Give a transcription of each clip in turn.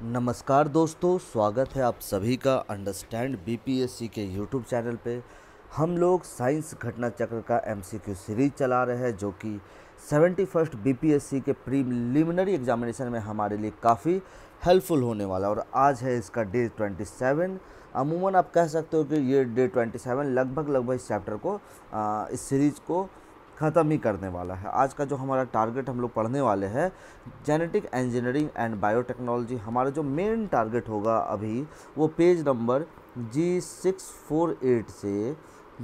नमस्कार दोस्तों, स्वागत है आप सभी का अंडरस्टैंड बीपीएससी के यूट्यूब चैनल पे। हम लोग साइंस घटना चक्र का एमसीक्यू सीरीज चला रहे हैं जो कि 71st बीपीएससी के प्रीलिमिनरी एग्जामिनेशन में हमारे लिए काफ़ी हेल्पफुल होने वाला है। और आज है इसका डे 27। अमूमन आप कह सकते हो कि ये डे 27 लगभग इस चैप्टर को इस सीरीज़ को ख़त्म ही करने वाला है। आज का जो हमारा टारगेट हम लोग पढ़ने वाले हैं जेनेटिक इंजीनियरिंग एंड बायोटेक्नोलॉजी। हमारा जो मेन टारगेट होगा अभी वो पेज नंबर G648 से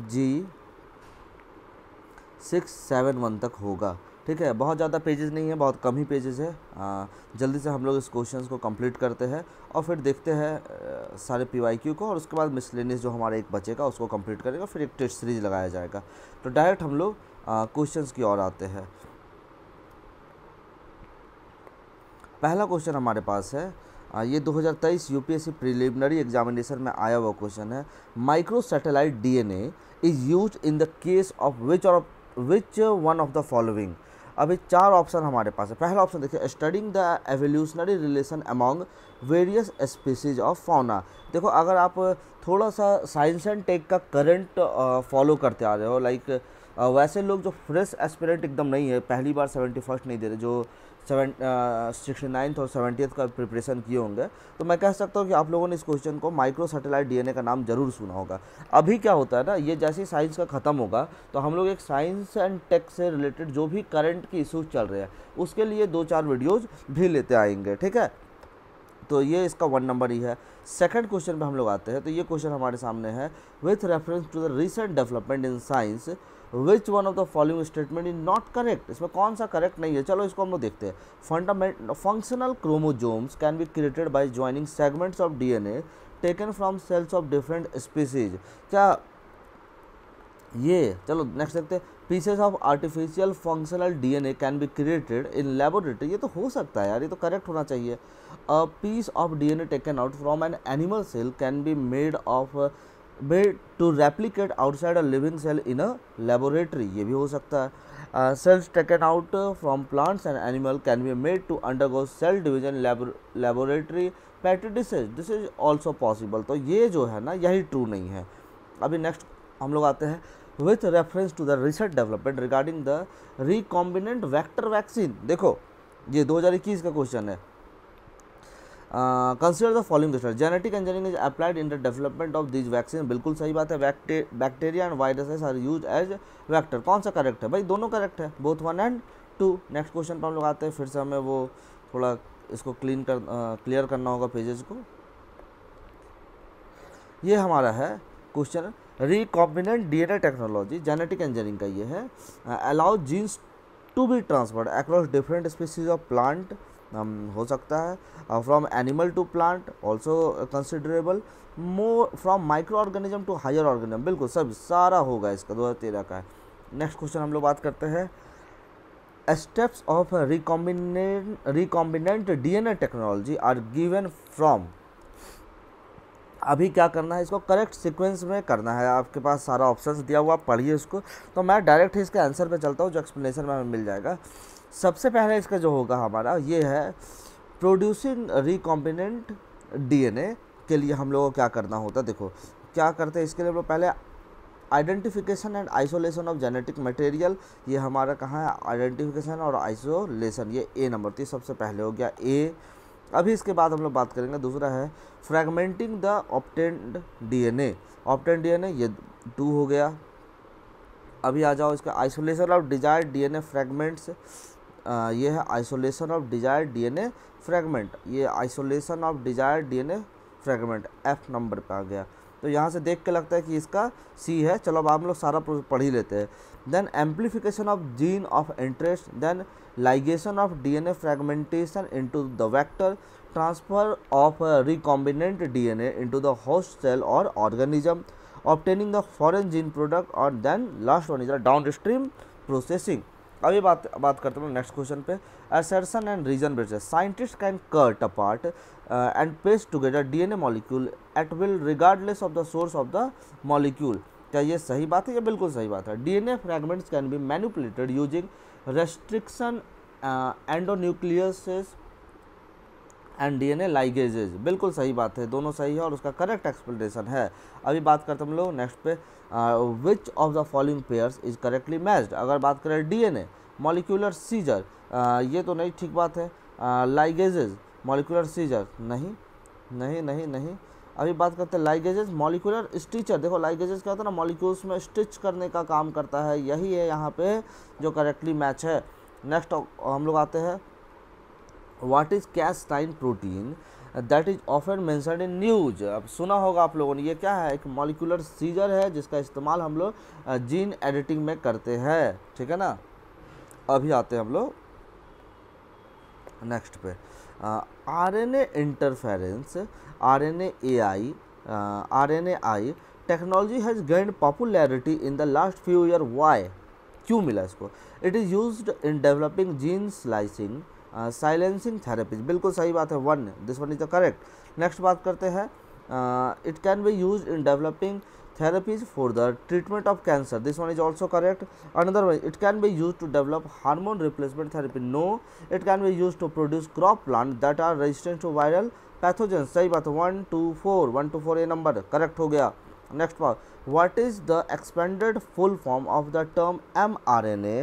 G671 तक होगा। ठीक है, बहुत ज़्यादा पेजेस नहीं है, बहुत कम ही पेजेस है। जल्दी से हम लोग इस क्वेश्चन को कंप्लीट करते हैं और फिर देखते हैं सारे PYQ को, और उसके बाद मिसलेनियस जो हमारा एक बचेगा उसको कंप्लीट करेगा, फिर एक टेस्ट सीरीज लगाया जाएगा। तो डायरेक्ट हम लोग क्वेश्चंस की ओर आते हैं। पहला क्वेश्चन हमारे पास है, ये 2023 यूपीएससी प्रीलिमिनरी एग्जामिनेशन में आया हुआ क्वेश्चन है। Micro satellite DNA is used in the case of which one of the following. अभी चार ऑप्शन हमारे पास है। पहला ऑप्शन देखिए, studying the evolutionary relation among various species of fauna. देखो, अगर आप थोड़ा सा साइंस एंड टेक का करंट फॉलो करते आ रहे हो, लाइक वैसे लोग जो फ्रेश एस्पिरेंट एकदम नहीं है, पहली बार 71st नहीं दे रहे, जो 69th और 70th का प्रिपरेशन किए होंगे, तो मैं कह सकता हूँ कि आप लोगों ने इस क्वेश्चन को माइक्रो सैटेलाइट डीएनए का नाम जरूर सुना होगा। अभी क्या होता है ना, ये जैसे ही साइंस का ख़त्म होगा तो हम लोग एक साइंस एंड टेक से रिलेटेड जो भी करंट की इशूज़ चल रहे हैं उसके लिए 2-4 वीडियोज़ भी लेते आएंगे। ठीक है, तो ये इसका 1 नंबर ही है। सेकंड क्वेश्चन पे हम लोग आते हैं। तो ये क्वेश्चन हमारे सामने है, with reference to the recent development in science which one of the following statement is not correct. इसमें कौन सा करेक्ट नहीं है, चलो इसको हम लोग देखते हैं। Functional chromosomes can be created by joining segments of DNA taken from cells of different species. क्या ये, चलो नेक्स्ट देखते हैं। Pieces of artificial functional DNA can be created in laboratory. ये तो हो सकता है यार, ये तो करेक्ट होना चाहिए। A piece of DNA taken out from an animal cell can be made to replicate outside a living cell in a laboratory. ये भी हो सकता है। Cells taken out from plants and animal can be made to undergo cell division laboratory paradises. This is also possible. तो ये जो है ना, यही ट्रू नहीं है। अभी नेक्स्ट हम लोग आते हैं, with reference to the research development regarding the recombinant vector vaccine. देखो, ये 2021 का क्वेश्चन है। Consider the following question, genetic engineering is applied in the development of this vaccine. बिल्कुल सही बात है। Bacteria and viruses are use as vector. कौन सा करेक्ट है भाई? दोनों करेक्ट है, बोथ 1 and 2। नेक्स्ट क्वेश्चन पर हम लोग आते हैं। फिर से हमें वो थोड़ा इसको क्लियर करना होगा पेजेस को। ये हमारा है question, recombinant DNA technology, genetic engineering का ये है। Allow genes to be transferred across different species of plant, हो सकता है। From animal to plant also considerable. More from microorganism to higher organism. बिल्कुल सब सारा होगा इसका, 2013 का है। नेक्स्ट क्वेश्चन हम लोग बात करते हैं, steps of recombinant DNA technology are given from. अभी क्या करना है, इसको करेक्ट सीक्वेंस में करना है। आपके पास सारा ऑप्शंस दिया हुआ, पढ़िए इसको। तो मैं डायरेक्ट ही इसके आंसर पे चलता हूँ, जो एक्सप्लेनेशन में हमें मिल जाएगा। सबसे पहले इसका जो होगा हमारा ये है, प्रोड्यूसिंग रिकॉम्बिनेंट डीएनए के लिए हम लोगों को क्या करना होता है। देखो क्या करते हैं इसके लिए हम लोग, पहले identification and isolation of genetic material. ये हमारा कहाँ है, आइडेंटिफिकेशन और आइसोलेशन, ये ए नंबर थी, सबसे पहले हो गया ए। अभी इसके बाद हम लोग बात करेंगे, दूसरा है fragmenting the obtained DNA. Obtained DNA ये 2 हो गया। अभी आ जाओ इसका isolation of desired DNA fragments. ये है isolation of desired DNA fragment. ये isolation of desired DNA fragment F number पे आ गया। तो यहाँ से देख के लगता है कि इसका सी है। चलो अब हम लोग सारा पढ़ ही लेते हैं। Then amplification of gene of interest, then ligation of DNA fragmentation into the vector, transfer of recombinant DNA into the host cell or organism, obtaining the foreign gene product, और then last one is the downstream processing। अभी बात करते हैं next question पे, assertion and reason based। Scientists can cut apart and paste together DNA molecule at will regardless of the source of the molecule। क्या ये सही बात है? ये बिल्कुल सही बात है। DNA fragments can be manipulated using restriction endonucleases and DNA ligases, बिल्कुल सही बात है, दोनों सही है और उसका करेक्ट एक्सप्लेनेशन है। अभी बात करते हम लोग नेक्स्ट पे, विच of the following pairs is correctly matched. अगर बात करें डीएनए मॉलिक्यूलर सीजर, ये तो नहीं ठीक बात है। लाइगेजेज मॉलिक्यूलर सीजर, नहीं नहीं नहीं नहीं। अभी बात करते हैं लाइगेजेज मॉलिक्यूलर स्टिचर। देखो लाइगेजेज क्या होता है ना, मॉलिक्यूल्स में स्टिच करने का काम करता है, यही है यहाँ पे जो करेक्टली मैच है। नेक्स्ट हम लोग आते हैं, what is Cas nine protein that is often mentioned in news. अब सुना होगा आप लोगों ने, ये क्या है, एक मॉलिक्यूलर सीजर है जिसका इस्तेमाल हम लोग जीन एडिटिंग में करते हैं, ठीक है ना। अभी आते हैं हम लोग नेक्स्ट पे, RNA interference, RNAi technology has gained popularity in the last few year, why, क्यों मिला इसको। It is used in developing gene slicing silencing therapies, बिल्कुल सही बात है, one, this one is the correct. Next बात करते हैं, it can be used in developing therapies for the treatment of cancer, this one is also correct. Another one, it can be used to develop hormone replacement therapy, no. It can be used to produce crop plants that are resistant to viral pathogens, सही बात है, 1 2 4 ये number correct हो गया। Next part, what is the expanded full form of the term mRNA,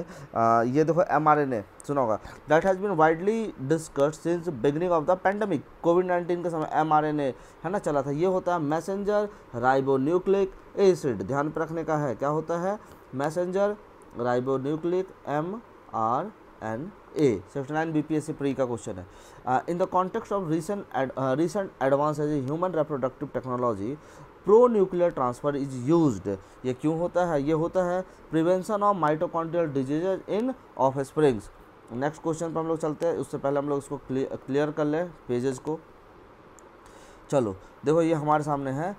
ये देखो mRNA सुना होगा, that has been widely discussed since beginning of the pandemic, कोविड-19 के समय mRNA है ना चला था, ये होता है मैसेंजर राइबोन्यूक्लिक एसिड, ध्यान पर रखने का है, क्या होता है, messenger ribonucleic mRNA। 69 BPSC pre का क्वेश्चन है। इन the context of recent advances in human reproductive technology, pro nuclear transfer is used, ये क्यों होता है, ये होता है prevention of mitochondrial diseases in of springs. Next question पर हम लोग चलते हैं, उससे पहले हम लोग इसको क्लियर कर लें पेजेस को। चलो देखो ये हमारे सामने है,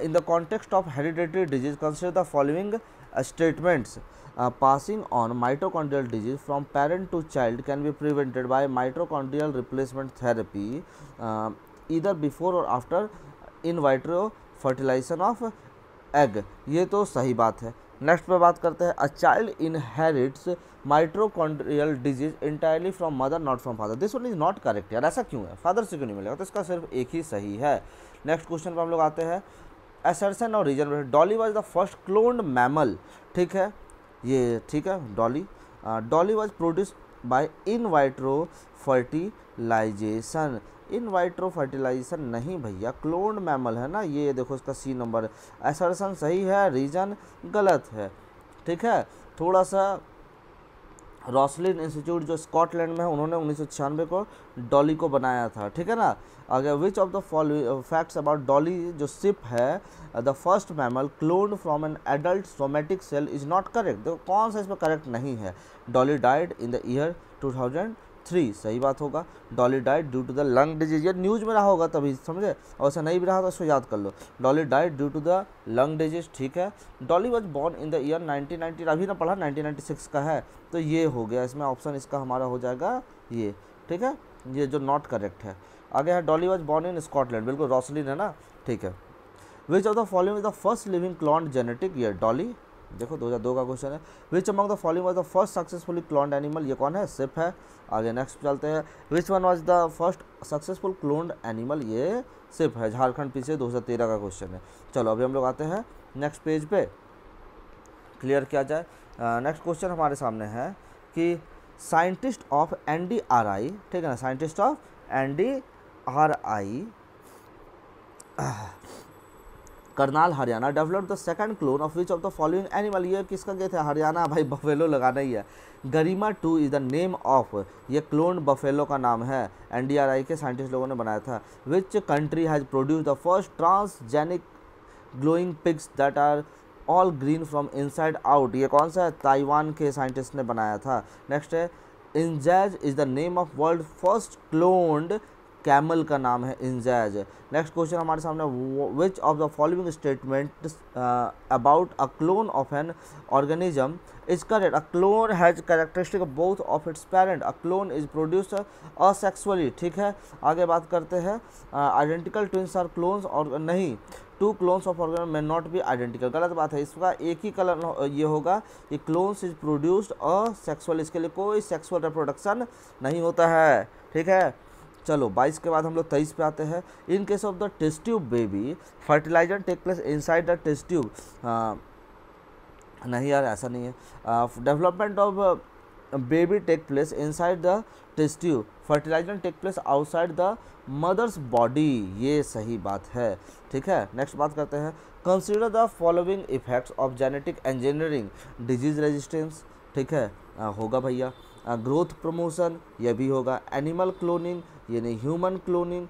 इन the context of hereditary disease consider the following statements, passing on mitochondrial disease from parent to child can be prevented by mitochondrial replacement therapy, either before or after in vitro fertilization of egg, ये तो सही बात है। Next पे बात करते हैं, a child inherits mitochondrial disease entirely from mother not from father, this one is not correct यार, ऐसा क्यों है, फादर से क्यों नहीं मिलेगा, तो इसका सिर्फ एक ही सही है। नेक्स्ट क्वेश्चन पर हम लोग आते हैं, असर्शन और reason, Dolly was the first cloned mammal, ठीक है, ये ठीक है, Dolly was produce by in vitro fertilization, in vitro fertilization नहीं भैया, क्लोन्ड मैमल है ना, ये देखो इसका सी नंबर, असर्शन सही है, रीजन गलत है, ठीक है। थोड़ा सा रॉसलिन इंस्टीट्यूट जो स्कॉटलैंड में है, उन्होंने 1996 को डॉली को बनाया था, ठीक है ना। अगर which of the following facts about Dolly जो शिप है, the first mammal cloned from an adult somatic cell is not correct, देखो कौन सा इसमें करेक्ट नहीं है, Dolly died in the year 2003, सही बात होगा, Dolly died due to the lung disease, ये न्यूज़ में रहा होगा तभी समझे, और ऐसा नहीं भी रहा तो इसको याद कर लो, Dolly died due to the lung disease, ठीक है। Dolly was born in the year 1990, अभी ना पढ़ा 1996 का है, तो ये हो गया, इसमें ऑप्शन इसका हमारा हो जाएगा ये, ठीक है, ये जो नॉट करेक्ट है। आगे है, Dolly was born in Scotland, बिल्कुल रॉसलिन है ना, ठीक है। Which of the following is the first living cloned genetic year, Dolly, देखो 2002 का क्वेश्चन है। Which among the following was the first successfully cloned animal, ये कौन है, सिप है। आगे नेक्स्ट चलते हैं, which one was the first successful cloned animal, ये सिप है, झारखंड पीछे 2013 का क्वेश्चन है। चलो अभी हम लोग आते हैं नेक्स्ट पेज पे, क्लियर किया जाए। नेक्स्ट क्वेश्चन हमारे सामने है कि साइंटिस्ट ऑफ NDRI, ठीक है ना, scientist of NDRI Karnal Haryana developed the second clone of which of the following animal, ये किसका गए थे, हरियाणा, भाई बफेलो लगाना ही है। गरिमा 2 इज द नेम ऑफ, ये क्लोन बफेलो का नाम है, NDRI के साइंटिस्ट लोगों ने बनाया था। Which country has produce the first transgenic glowing pigs that are all green from inside out, ये कौन सा है, ताइवान के साइंटिस्ट ने बनाया था। नेक्स्ट है, Injaz is the name of world first cloned camel का नाम है इंजैज। नेक्स्ट क्वेश्चन हमारे सामने, which of the following statement about a clone of an organism is correct, a clone has characteristic both of its parent, a clone is produced asexually, ठीक है। आगे बात करते हैं, आइडेंटिकल ट्विंस आर क्लोन्स, और नहीं, 2 क्लोन्स ऑफ ऑर्गेनिज्म में not be identical, गलत बात है, इसका एक ही कलर ये होगा, ये क्लोन्स इज प्रोड्यूस्ड असेक्सुअल, इसके लिए कोई सेक्सुअल रिप्रोडक्शन नहीं होता है, ठीक है। चलो 22 के बाद हम लोग 23 पे आते हैं। In case of the test tube baby fertilizer take place inside the test tube, नहीं यार ऐसा नहीं है। Development of baby take place inside the test tube, fertilizer take place outside the mother's body, ये सही बात है। ठीक है, नेक्स्ट बात करते हैं। Consider the following effects of genetic engineering, disease resistance, ठीक है होगा भैया। ग्रोथ प्रमोशन, ये भी होगा। एनिमल क्लोनिंग, ये नहीं। ह्यूमन क्लोनिंग,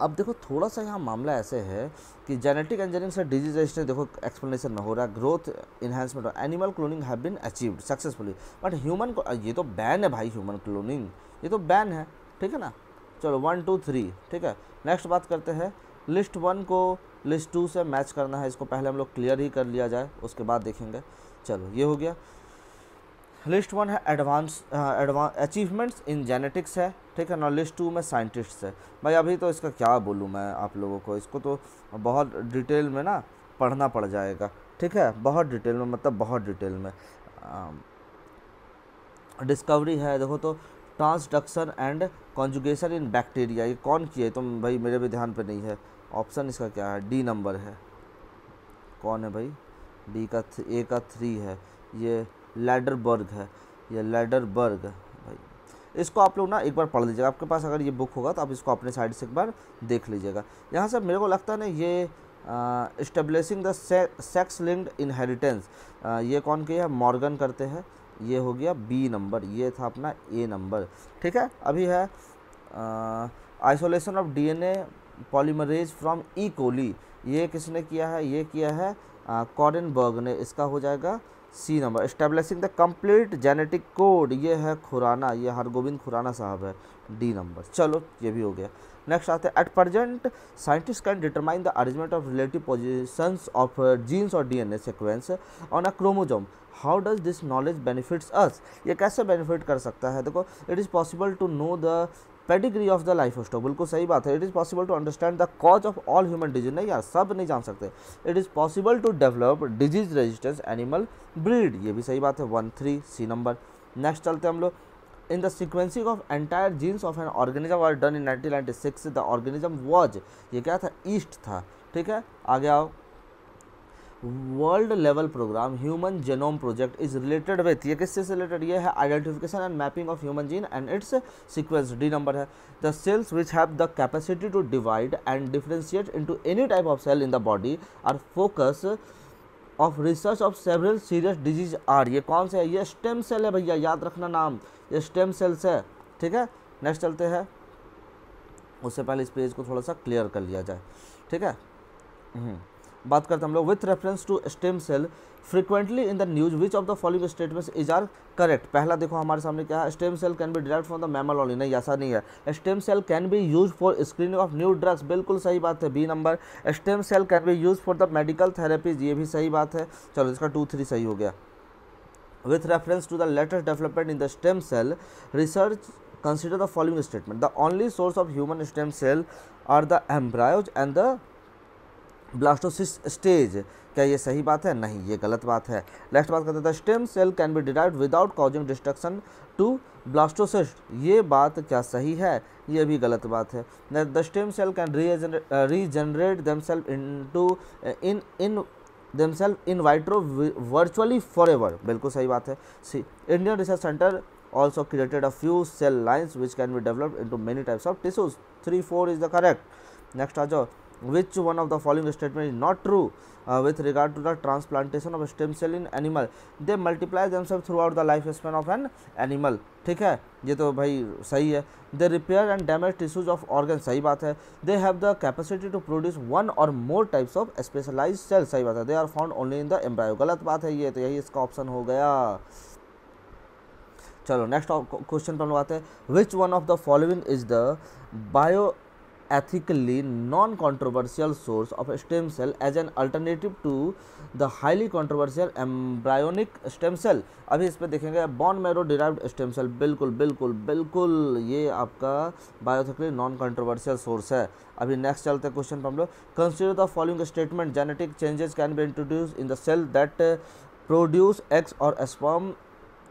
अब देखो थोड़ा सा यहाँ मामला ऐसे है कि जेनेटिक इंजीनियरिंग से डिजीज रेजिस्टेंस देखो एक्सप्लेनेशन में हो रहा है, ग्रोथ इन्हांसमेंट और animal cloning have been achieved successfully, but human को ये तो बैन है भाई, ह्यूमन क्लोनिंग ये तो बैन है, ठीक है ना। चलो 1 2 3, ठीक है। नेक्स्ट बात करते हैं, लिस्ट 1 को लिस्ट 2 से मैच करना है, इसको पहले हम लोग क्लियर ही कर लिया जाए, उसके बाद देखेंगे। चलो ये हो गया। लिस्ट 1 है एडवांस अचीवमेंट्स इन जेनेटिक्स है, ठीक है ना। लिस्ट 2 में साइंटिस्ट्स है। भाई अभी तो इसका क्या बोलूँ मैं आप लोगों को, इसको तो बहुत डिटेल में ना पढ़ना पड़ जाएगा, ठीक है, बहुत डिटेल में, मतलब बहुत डिटेल में। डिस्कवरी है देखो तो, transduction and conjugation in bacteria, ये कौन किया है तुम भाई, मेरे भी ध्यान पे नहीं है। ऑप्शन इसका क्या है, डी नंबर है। कौन है भाई, डी का ए का 3 है, ये लैडरबर्ग है, ये लैडरबर्ग भाई। इसको आप लोग ना एक बार पढ़ लीजिएगा, आपके पास अगर ये बुक होगा तो आप इसको अपने साइड से एक बार देख लीजिएगा। यहाँ से मेरे को लगता है ना ये establishing the sex linked inheritance, ये कौन किया है, मॉर्गन करते हैं, ये हो गया बी नंबर, ये था अपना ए नंबर, ठीक है। अभी है isolation of DNA polymerase from E coli, ये किसने किया है, ये किया है कॉरेनबर्ग ने, इसका हो जाएगा C number. Establishing the complete genetic code, ये है खुराना, ये हरगोविंद खुराना साहब है, डी नंबर। चलो ये भी हो गया। नेक्स्ट आते हैं, at present scientist can determine the arrangement of relative positions of genes और DNA sequence on a chromosome, how does this knowledge benefits us, ये कैसे बेनिफिट कर सकता है। देखो, it is possible to know the pedigree of the livestock, बिल्कुल सही बात है। It is possible to understand the cause of all human disease, नहीं यार सब नहीं जान सकते। It is possible to develop disease resistance animal breed, ये भी सही बात है, 1 3 सी नंबर। नेक्स्ट चलते हैं हम लोग। In the sequencing of entire genes of an organism were done in 1996, the organism was, ये क्या था, ईस्ट था, ठीक है। आगे आओ, world level program human genome project is related with, ये किससे रिलेटेड, ये है identification and mapping of human gene and its sequence, D number है। The cells which have the capacity to divide and differentiate into any type of cell in the body are focus of research of several serious disease are, ये कौन से है, ये stem cell है भैया, याद रखना नाम, ये स्टेम सेल्स है, ठीक है। नेक्स्ट चलते हैं, उससे पहले इस पेज को थोड़ा सा क्लियर कर लिया जाए, ठीक है। बात करते हैं हम लोग, with reference to stem cell frequently in the news which of the following statements is are correct. पहला देखो हमारे सामने क्या है, stem cell can be derived from the mammal only, नहीं ऐसा नहीं है। Stem cell can be use for screening of new drugs, बिल्कुल सही बात है, B number. Stem cell can be use for the medical therapies, ये भी सही बात है। चलो इसका 2 3 सही हो गया। With reference to the latest development in the stem cell research consider the following statement, the only source of human stem cell are the embryos and the blastocyst stage, क्या ये सही बात है, नहीं ये गलत बात है। नेक्स्ट बात करते हैं, stem cell can be derived without causing destruction to blastocyst, ये बात क्या सही है, ये भी गलत बात है। The stem cell can regenerate themselves in themselves in vitro virtually forever, बिल्कुल सही बात है। C, Indian research centre also created a few cell lines which can be developed into many types of tissues, 3 4 is the correct. Next आ जाओ, which one of the following statement is not true with regard to the transplantation of a stem cell in animal, they multiply themselves throughout the life span of an animal, ठीक है, ये तो भाई सही है। they repair and damage tissues of organs, सही बात है। they have the capacity to produce one or more types of specialized cells, सही बात है। they are found only in the embryo, गलत बात है ये, तो यही इसका ऑप्शन हो गया। चलो नेक्स्ट क्वेश्चन पर हम लोग आते हैं, which one of the following is the bioethically non controversial source of stem cell as an alternative to the highly controversial embryonic stem cell. अभी इस पर देखेंगे, bone marrow derived stem cell, बिल्कुल बिल्कुल बिल्कुल ये आपका बायोएथिकली नॉन कॉन्ट्रोवर्शियल सोर्स है। अभी नेक्स्ट चलते हैं क्वेश्चन पर हम लोग, consider the following statement, genetic changes can be introduce in the cell that produce eggs और sperm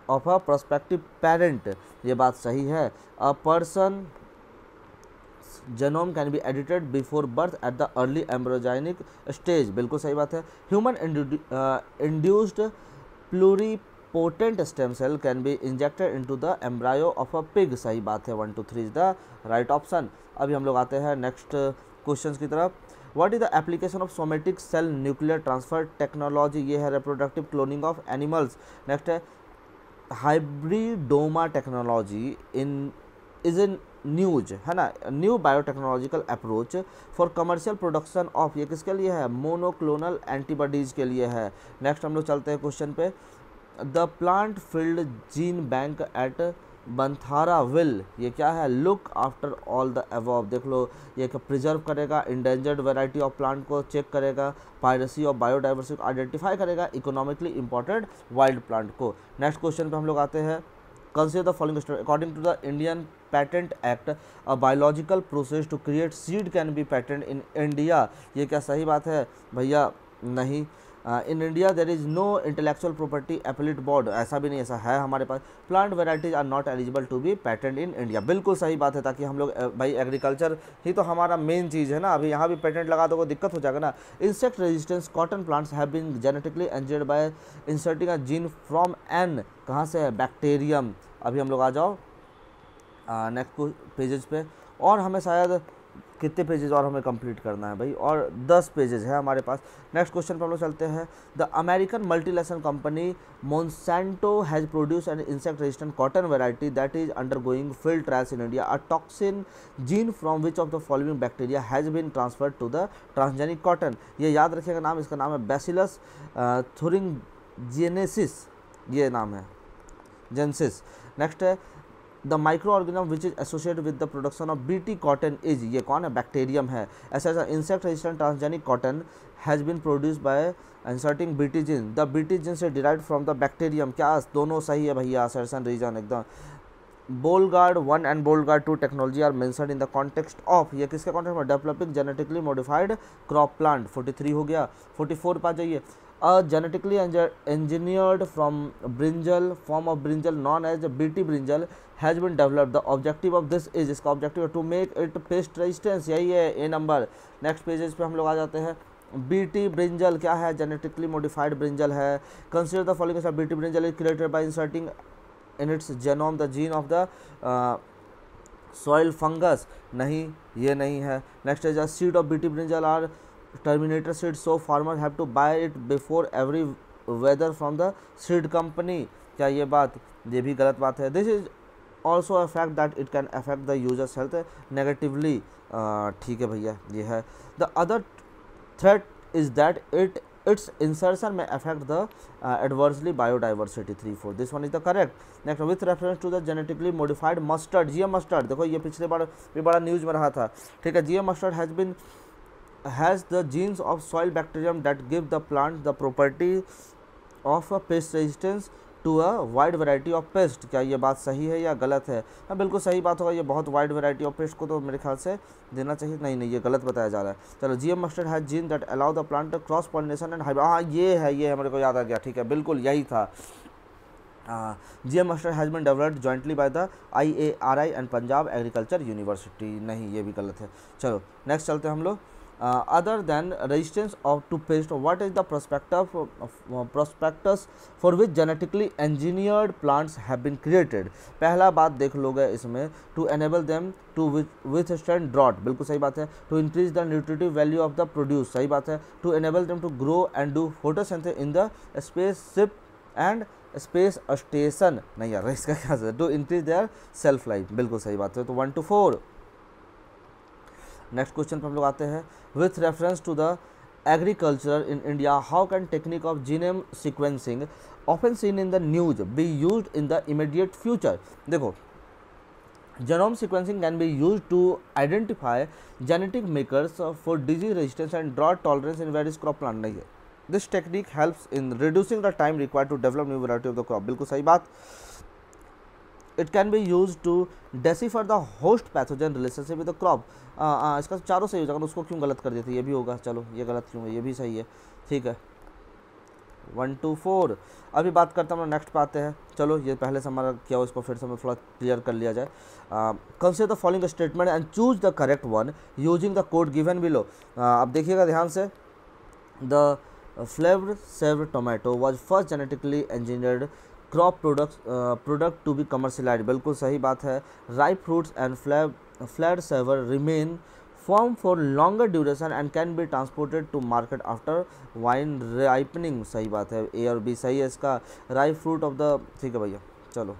of a prospective parent, ये बात सही है। A person genome can be edited before birth at the early embryonic stage, बिल्कुल सही बात है। Human induced pluripotent stem cell can be injected into the embryo of a pig, सही बात है। 1 2 3 इज द राइट ऑप्शन। अभी हम लोग आते हैं नेक्स्ट क्वेश्चन की तरफ। What is the application of somatic cell nuclear transfer technology, ये है reproductive cloning of animals. Next है hybridoma technology in is in news, है ना, new biotechnological approach for commercial production of, ये किसके लिए है, मोनोक्लोनल एंटीबॉडीज के लिए है। नेक्स्ट हम लोग चलते हैं क्वेश्चन पे। The plant field gene bank at Banthra will, ये क्या है, look after all the above, देख लो, ये प्रिजर्व करेगा इंडेंजर्ड वेराइटी ऑफ प्लांट को चेक करेगा, पायरेसी ऑफ बायोडाइवर्सिटी को आइडेंटिफाई करेगा, इकोनॉमिकली इंपॉर्टेंट वाइल्ड प्लांट को। नेक्स्ट क्वेश्चन पे हम लोग आते हैं। Consider the following statement, according to the Indian patent act a biological process to create seed can be patent in India, ये क्या सही बात है भैया, नहीं। In India there is no intellectual property appellate board, ऐसा भी नहीं, ऐसा है हमारे पास। Plant varieties are not eligible to be patent in India, बिल्कुल सही बात है, ताकि हम लोग भाई एग्रीकल्चर ही तो हमारा मेन चीज़ है ना, अभी यहाँ भी पेटेंट लगा दो दिक्कत हो जाएगा ना। Insect resistance cotton plants have been genetically engineered by inserting a gene from an, कहाँ से है, बैक्टीरियम। अभी हम लोग आ जाओ नेक्स्ट पेजेज पे, और हमें शायद कितने पेजेज और हमें कंप्लीट करना है भाई, और 10 पेजेज है हमारे पास। नेक्स्ट क्वेश्चन पर हम लोग चलते हैं। The American multinational company Monsanto has produce an insect resistant cotton variety that is undergoing field trials in India. A toxin gene from which of the following bacteria has been transferred to the transgenic cotton, ये याद रखिएगा नाम, इसका नाम है bacillus थुरिंजेनेसिस, ये नाम है जेनेसिस। नेक्स्ट है the microorganism which is associated with the production of BT cotton is, ये कौन है, बैक्टीरियम है। ऐसा insect resistant transgenic cotton has been produce by inserting BT gene, the BT gene से डिराइव्ड फ्रॉम द बैक्टीरियम, क्या दोनों सही है भैया, असर्शन रीजन एकदम। Bollgard 1 and Bollgard 2 technology are mentioned in the context of, ये किसके कॉन्टेक्स्ट में, developing genetically modified crop plant. 43 हो गया। 44 पर जाइए। A genetically engineered from brinjal form of brinjal known as BT brinjal has been developed. The objective of this is, इसका objective है to make it pest resistance, यही है ए number. Next pages पे हम लोग आ जाते हैं। BT brinjal क्या है, जेनेटिकली मॉडिफाइड ब्रिंजल है। Consider the following, BT brinjal is created by inserting in its genome the gene of the soil fungus, नहीं, ये नहीं है। नेक्स्ट है seed of BT brinjal are terminator seed, so farmers have to buy it before every weather from the seed company, क्या ये बात, ये भी गलत बात है। This is also a fact that it can affect the users health negatively, ठीक है भैया, ये है। The other threat is that its insertion में affect the adversely biodiversity. 3 4 this one is the correct. Next with reference to the genetically modified mustard, GM mustard, देखो ये पिछले बार भी बड़ा न्यूज में रहा था, ठीक है। GM mustard has the genes of soil bacterium that give the plant the property of a pest resistance to a wide variety of pest, क्या ये बात सही है या गलत है? हाँ बिल्कुल सही बात होगा, ये बहुत वाइड वैरायटी ऑफ पेस्ट को तो मेरे ख्याल से देना चाहिए, नहीं ये गलत बताया जा रहा है। चलो GM mustard has gene that allow the plant cross pollination and hybrid, हाँ ये है, ये मेरे को याद आ गया, ठीक है, बिल्कुल यही था। GM mustard has been developed jointly by the IARI and Punjab agriculture university, नहीं ये भी गलत है। चलो नेक्स्ट चलते हैं हम लोग। other than resistance of to pest, what is the prospectus for which genetically engineered plants have been created? पहला बात देख लोगे इसमें, to enable them to withstand drought, बिल्कुल सही बात है। to increase the nutritive value of the produce, सही बात है। to enable them to grow and do photosynthesis in the spaceship and space station, नहीं यार इसका क्या है, to increase their self life, बिल्कुल सही बात है। तो 1 to 4। नेक्स्ट क्वेश्चन पर हम लोग आते हैं। With reference to the agriculture in India, how can technique of genome sequencing often seen in the news be used in the immediate future? देखो, genome sequencing can be used to identify genetic makers for disease resistance and drought tolerance in various crop plant, नहीं है। This technique helps in reducing the time required to develop new variety of the crop, बिल्कुल सही बात। It can be used to decipher the host pathogen relationship with the crop, इसका चारों सही हो जाएगा, उसको क्यों गलत कर देते, ये भी होगा, चलो ये गलत क्यों है, ये भी सही है, ठीक है। 1 2 4। अभी बात करते हैं हम नेक्स्ट पे आते हैं। चलो ये पहले से हमारा किया हो, इसको फिर से हमें थोड़ा क्लियर कर लिया जाए। Consider the following statement and choose the correct one using the code given below. अब देखिएगा ध्यान से, the flavour saved tomato was first genetically engineered crop product to be commercialised, बिल्कुल सही बात है। Ripe fruits and flavour saver remain form for longer duration and can be transported to market after vine ripening, सही बात है, ए और B सही है इसका। राइप फ्रूट ऑफ द, ठीक है भैया चलो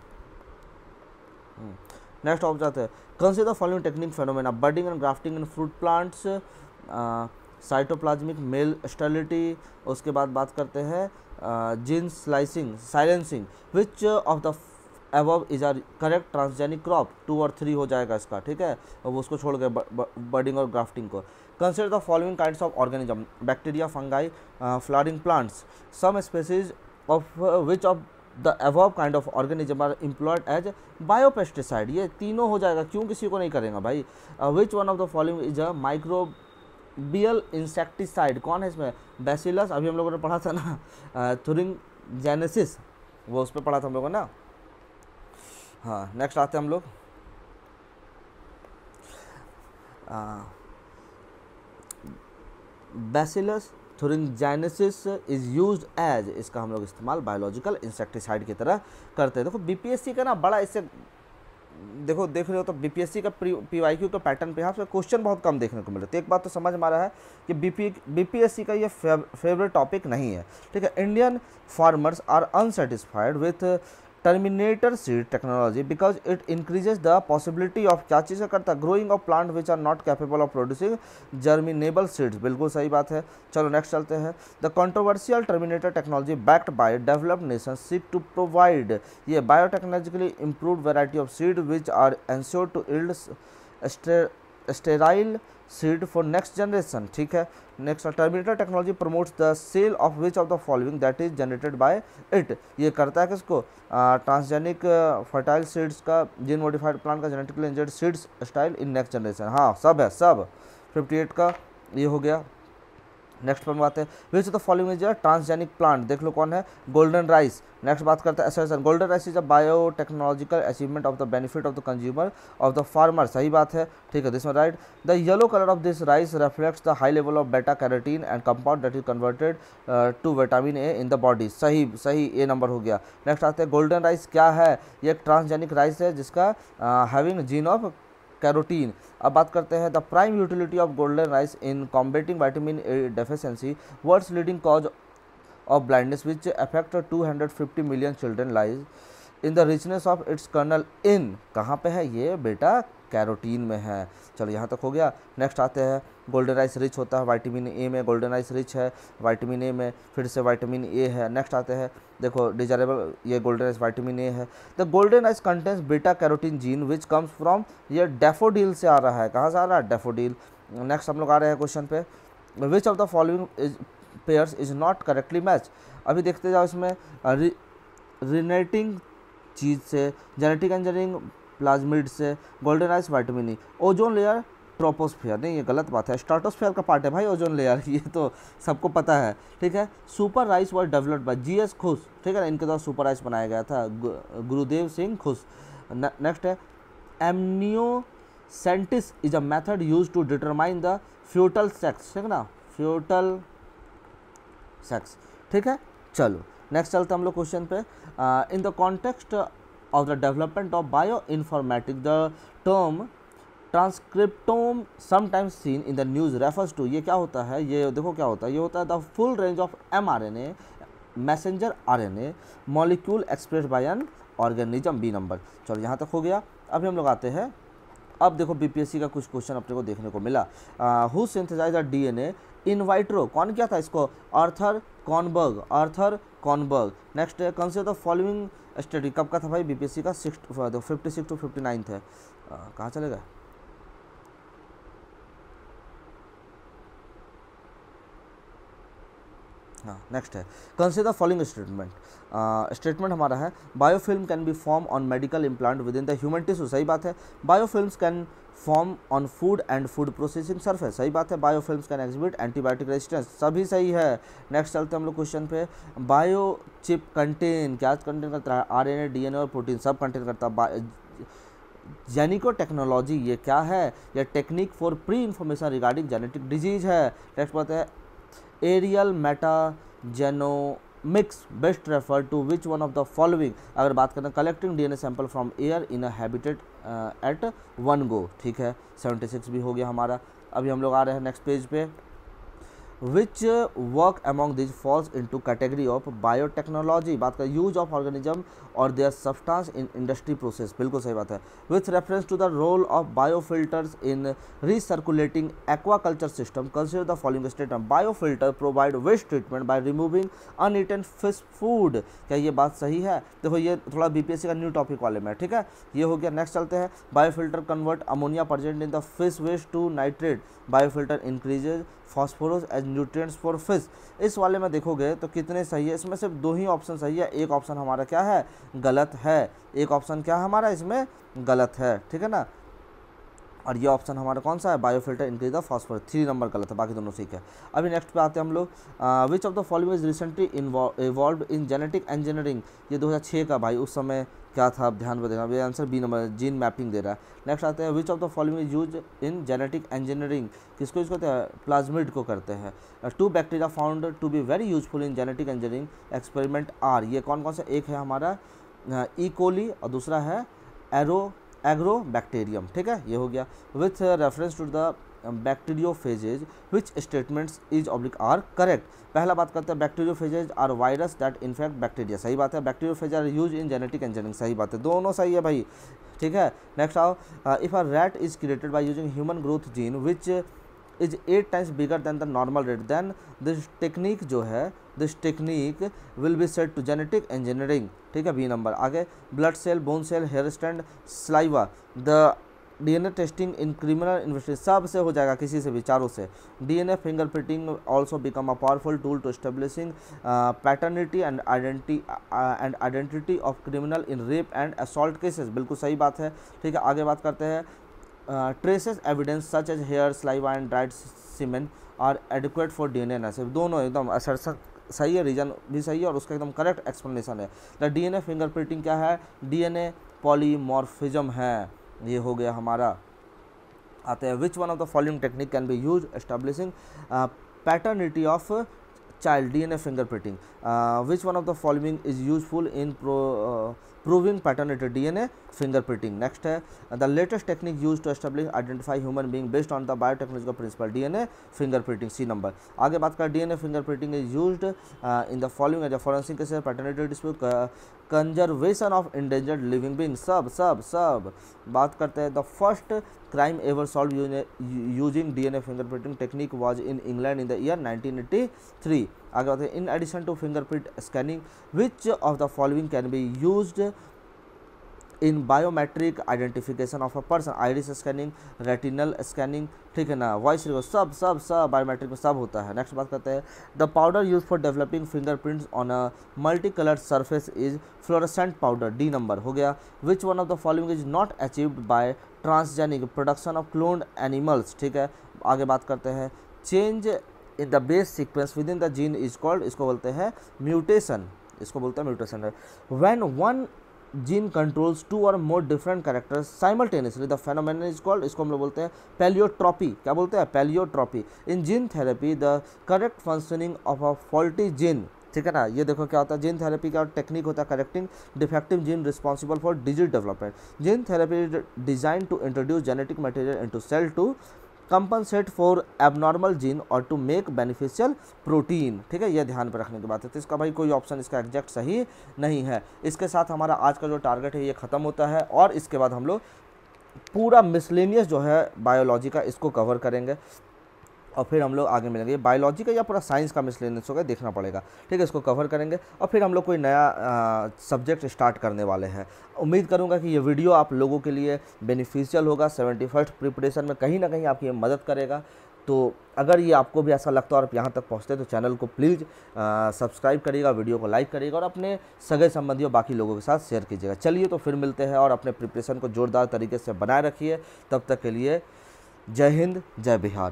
नेक्स्ट ऑफ जाते हैं। Consider the following technique phenomena budding and grafting in fruit plants, cytoplasmic male sterility, उसके बाद बात करते हैं gene slicing silencing, which of the above is are correct transgenic crop, 2 और 3 हो जाएगा इसका, ठीक है, और उसको छोड़ गए बडिंग और ग्राफ्टिंग को। Consider the following kinds of organism bacteria fungi flowering plants, some species of which of the above kind of organism are employed as biopesticide, ये तीनों हो जाएगा, क्यों किसी को नहीं करेंगे भाई। विच one of the following is a microbial insecticide, कौन है इसमें, बैसिलस, अभी हम लोगों ने पढ़ा था ना थुरिंजेनेसिस, वो उस पर पढ़ा था हम लोगों ने ना। हाँ नेक्स्ट आते हैं हम लोग, बैसिलस थुरिंजेनेसिस इज यूज्ड एज, इसका हम लोग इस्तेमाल बायोलॉजिकल इंसेक्टिसाइड की तरह करते हैं। देखो बीपीएससी का ना बड़ा इससे देखो देख रहे हो तो बीपीएससी का पीवाईक्यू का पैटर्न पे यहाँ पे क्वेश्चन बहुत कम देखने को मिले, तो एक बात तो समझ में आ रहा है कि बीपीएससी का ये फेवरेट टॉपिक नहीं है, ठीक है। Indian farmers are unsatisfied with terminator seed technology because it increases the possibility of, क्या चीज़ करता है, growing of plant which are not capable of producing germinable seeds, बिल्कुल सही बात है। चलो नेक्स्ट चलते हैं। The controversial terminator technology backed by developed nation seek to provide, ये biotechnologically improved variety of seed which are ensure to yield sterile seed for next generation, ठीक है। Next, terminator technology promotes the sale of which of the following that is generated by it, ये करता है किसको, transgenic fertile seeds का, gene modified plant का, genetically engineered seeds sterile in next generation, हाँ सब है सब। 58 का ये हो गया। नेक्स्ट पर बात है which of the following is transgenic plant, देख लो कौन है, गोल्डन राइस। नेक्स्ट बात करते हैं assertion, golden rice is a biotechnological achievement of the benefit of the consumer of the farmer, सही बात है, ठीक है, this one right. The yellow colour of this rice reflects the high level of beta carotene and compound that is converted to vitamin A in the body, सही सही, ए number हो गया। Next आते हैं गोल्डन राइस क्या है, ये एक ट्रांसजेनिक राइस है जिसका हैविंग जीन ऑफ कैरोटीन। अब बात करते हैं the prime utility of golden rice in combating vitamin A deficiency, world's leading cause of blindness which affect 250 million children lies in the richness of its kernel in, कहाँ पे है ये बेटा, carotene में है। चलो यहाँ तक हो गया। नेक्स्ट आते हैं गोल्डन राइस रिच होता है विटामिन ए में, गोल्डन राइस रिच है विटामिन ए में, फिर से विटामिन ए है। नेक्स्ट आते हैं देखो डिजायरेबल, ये गोल्डन राइस विटामिन ए है। The golden rice contains beta carotene gene which comes from, ये डैफोडिल से आ रहा है, कहाँ से आ रहा है, डैफोडिल। नेक्स्ट हम लोग आ रहे हैं क्वेश्चन पे, विच of the following is pairs is not correctly match, अभी देखते जाओ इसमें रिनेटिंग चीज़ से, जेनेटिक इंजीनियरिंग प्लाज्मिड से, golden rice vitamin E, ozone layer troposphere, नहीं ये गलत बात है, स्ट्राटोस्फियर का पार्ट है भाई ओजोन लेयर, ये तो सबको पता है, ठीक है। Super rice was developed by GS खुश, ठीक है ना, इनके द्वारा सुपर राइस बनाया गया था, गुरुदेव सिंह खुश। नेक्स्ट है amniocentesis is a method use to determine the foetal sex, ठीक है ना, फ्यूटल सेक्स, ठीक है। चलो नेक्स्ट चलते हम लोग क्वेश्चन पे, in the context of the development of bioinformatic the term transcriptome sometimes seen in the news refers to, ये क्या होता है, ये देखो क्या होता है, ये होता है the full range of mRNA messenger RNA molecule express by an organism, B number. चलो यहाँ तक हो गया। अभी हम लोग आते हैं, अब देखो बीपीएससी का कुछ क्वेश्चन अपने को देखने को मिला। Who synthesize the DNA in vitro, कौन किया था इसको, Arthur Kornberg. Next consider the following study, कब का था भाई बीपीएससी का, 56 to 59 है, कहाँ चलेगा, हाँ नेक्स्ट है, कंसिडर फॉलोइंग स्टेटमेंट। स्टेटमेंट हमारा है biofilm can be form on medical implant with in the human tissue, सही बात है। Biofilms can form on food and food processing surface, सही बात है। Biofilms can exhibit antibiotic resistance, सभी सही है। नेक्स्ट चलते हैं हम लोग क्वेश्चन पे, बायो चिप कंटेन, क्या कंटेन करता है, आरएनए, डीएनए और प्रोटीन सब कंटेन करता है। जेनिको टेक्नोलॉजी ये क्या है, यह technique for pre information regarding genetic disease है। नेक्स्ट बात है, aerial metagenomics best refer to which one of the following, अगर बात करें collecting DNA sample from air in a habitat at one go, ठीक है 76 भी हो गया हमारा। अभी हम लोग आ रहे हैं नेक्स्ट पेज पे, which work among these falls into category of biotechnology, बात करें यूज ऑफ ऑर्गेनिज्म और their substance in industry process, बिल्कुल सही बात है। With reference to the role of biofilters in recirculating aquaculture system, consider the following statement, biofilter provide waste treatment by removing uneaten fish food, क्या ये बात सही है। देखो ये थोड़ा बीपीएससी का न्यू टॉपिक वाले में, ठीक है ये हो गया। नेक्स्ट चलते हैं, biofilter convert ammonia present in the fish waste to nitrate, biofilter increases phosphorus as nutrients for fish, इस वाले में देखोगे तो कितने सही है, इसमें सिर्फ दो ही ऑप्शन सही है, एक ऑप्शन हमारा क्या है, गलत है, एक ऑप्शन क्या हमारा इसमें गलत है, ठीक है ना। और ये ऑप्शन हमारा कौन सा है, biofilter increase the phosphorus, 3 number गलत है, बाकी दोनों ठीक है। अभी नेक्स्ट पे आते हैं हम लोग, विच of the following is recently evolve in genetic engineering, ये 2006 का भाई, उस समय क्या था आप ध्यान में देना, ये answer B number, gene mapping दे रहा है। नेक्स्ट आते हैं, which of the following is use in genetic engineering, किसको यूज करते हैं, प्लाज्मिड को करते हैं। 2 bacteria found to be very useful in genetic engineering experiment are, ये कौन कौन सा, एक है हमारा ई कोली और दूसरा है एग्रोबैक्टीरियम, ठीक है ये हो गया। With reference to the bacteriophages which statements is oblique are correct, पहला बात करते हैं bacteriophages are virus that infect bacteria, सही बात है। Bacteriophage are use in genetic engineering, सही बात है, दोनों सही है भाई, ठीक है। नेक्स्ट आओ, if a rat is created by using human growth gene which is 8 times bigger than the normal rate, then this technique जो है, this technique will be set to genetic engineering, ठीक है बी नंबर। आगे, blood cell, bone cell, hair stand, saliva, the DNA testing in criminal investigation, सब से हो जाएगा, किसी से भी, चारों से। DNA fingerprinting also become a powerful tool to establishing paternity and identity of criminal in rape and assault cases, बिल्कुल सही बात है, ठीक है। आगे बात करते हैं, traces evidence such as hair, saliva and dried semen are adequate for DNA analysis, दोनों एकदम असर्सन सही है, रीजन भी सही है और उसका एकदम करेक्ट एक्सप्लेनेशन है। द डीएनए फिंगरप्रिंटिंग क्या है, डीएनए पॉलीमॉर्फिज्म है, ये हो गया हमारा। आते हैं, which one of the following technique can be use establishing paternity of child, DNA fingerprinting, which one of the following is useful in proving paternity, DNA fingerprinting. Next है, the latest technique use to establish identify human being based on the biotechnological principle, DNA fingerprinting, C number. आगे बात कर, DNA fingerprinting is used in the following as a forensic cases, paternity dispute, conservation of endangered living being, सब बात करते हैं। The first crime ever solved using DNA fingerprinting technique was in England in the year 1983। आगे बात है, in addition to fingerprint scanning which of the following can be used in biometric identification of a person, iris scanning, retinal scanning, ठीक है ना, voice record, सब biometric में सब होता है। नेक्स्ट बात करते हैं, the powder use for developing fingerprints on a multi coloured surface is fluorescent powder, D number हो गया। विच one of the following is not achieved by transgenic production of cloned animals, ठीक है। आगे बात करते हैं, change in the base sequence with in the gene is called, इसको बोलते हैं म्यूटेशन, इसको बोलते हैं म्यूटेशन है। व्हेन वन जीन कंट्रोल्स 2 और more different characters simultaneously the phenomenon is called, इसको हम लोग बोलते हैं पैलियोट्रॉपी, क्या बोलते हैं, pleiotropy. In gene therapy the correct functioning of a faulty gene, ठीक है ना, ये देखो क्या होता है, जीन थेरेपी का टेक्निक होता है correcting defective gene responsible for disease development. Gene therapy is design to introduce genetic material into cell to compensate for abnormal gene और टू मेक बेनिफिशियल प्रोटीन, ठीक है, यह ध्यान पर रखने की बात है। तो इसका भाई कोई ऑप्शन इसका एग्जैक्ट सही नहीं है। इसके साथ हमारा आज का जो टारगेट है ये ख़त्म होता है और इसके बाद हम लोग पूरा मिसलेनियस जो है बायोलॉजी का इसको कवर करेंगे और फिर हम लोग आगे मिलेंगे। बायोलॉजी का या पूरा साइंस का मिसलेनियस होगा, देखना पड़ेगा, ठीक है, इसको कवर करेंगे और फिर हम लोग कोई नया सब्जेक्ट स्टार्ट करने वाले हैं। उम्मीद करूंगा कि ये वीडियो आप लोगों के लिए बेनिफिशियल होगा, 71st प्रिपरेशन में कहीं ना कहीं आपकी मदद करेगा। तो अगर ये आपको भी ऐसा लगता है और आप यहाँ तक पहुँचते हैं तो चैनल को प्लीज़ सब्सक्राइब करिएगा, वीडियो को लाइक करिएगा और अपने सगे संबंधियों बाकी लोगों के साथ शेयर कीजिएगा। चलिए तो फिर मिलते हैं और अपने प्रिपरेशन को जोरदार तरीके से बनाए रखिए। तब तक के लिए जय हिंद, जय बिहार।